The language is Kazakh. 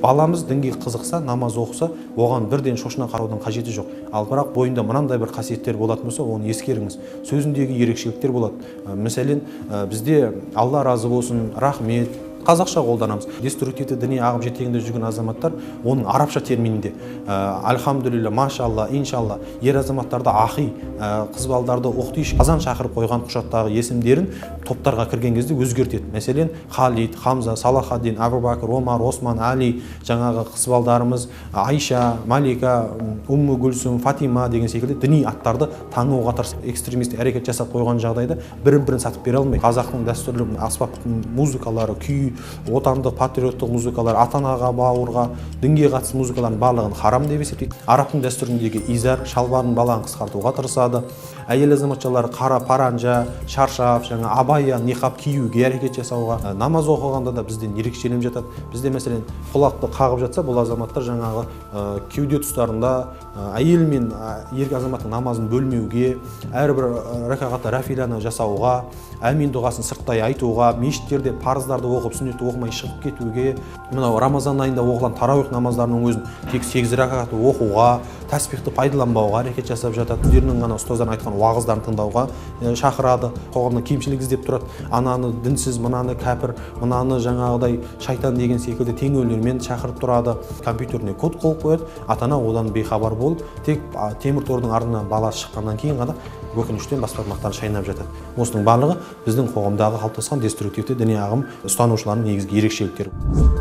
Баламыз дінге қызықса, намаз оқыса, оған бірден шошына қараудың қажеті жоқ. Ал бірақ бойында мынандай бір қасиеттер болатын болса, оны ескеріңіз. Сөзіндегі ерекшеліктер болады. Мәселен, бізде Алла разы болсын, рахмет, қазақша қолданамыз. Деструктивті діни ағым жетегінде жүрген азаматтар оның арабша терминінде альхамдулилля, машалла, иншалла, ер азаматтарды ахи, қыз балдарды оқтиш, азан шақырып қойған құжаттағы есімдерін топтарға кірген кезде өзгертеді. Мәселен, Халид, Хамза, Салахаддин, Абу Бакр, Омар, Осман, Али, жаңағы қыз балдарымыз Айша, Малика, Умму Гүлсум, Фатима деген секілді діни аттарды таңуға тырысып, экстремист әрекет жасап қойған жағдайда бірін-бірін сатып бере алмайды. Қазақтың дәстүрлі аспап музыкалары, күй, отандық патриоттық музыкалар, ата-анаға, бауырға, дінге қатысты музыкалардың барлығын харам деп есептейді. Арабтың дәстүріндегі изар, шалбарын балағын қысқартуға тырысады. Әйел азаматшалар қара паранжа, шаршап, жаңа абая, ниқаб киюге әрекет жасауға. Намаз оқығанда да бізден ерекшеленіп жатады. Бізде мәселен құлақты қағып жатса, бұл азаматтар жаңағы кеуде тұстарында әйел мен ер азаматтың намазын бөлмеуге, әрбір ракағатта рафиланы жасауға, әмин дұғасын сырттай айтуға, мешіттерде парыздарды оқып, сүннетті оқымай шығып кетуге, мынау Рамазан айында оқылған тарауих намаздарының өзін тек 8 ракағатты оқуға, тәсбихті пайдаланбауға әрекет жасап жатады. Өздерінің ғана ұстаздан айтқан уағыздарын тыңдауға шақырады. Қоғамда кемшілік іздеп тұрады. Ананы дінсіз, мынаны кәпір, мынаны жаңағыдай шайтан деген секілді теңеулермен шақырып тұрады. Компьютеріне код қойып қояды. Ата-ана одан бейхабар болып, тек темір тордың артынан баласы шыққаннан кейін ғана өкініштен бас бармақтарын шайнап жатады. Осының барлығы біздің қоғамдағы қалыптасқан деструктивті діни ағым ұстанушыларының негізгі ерекшеліктері.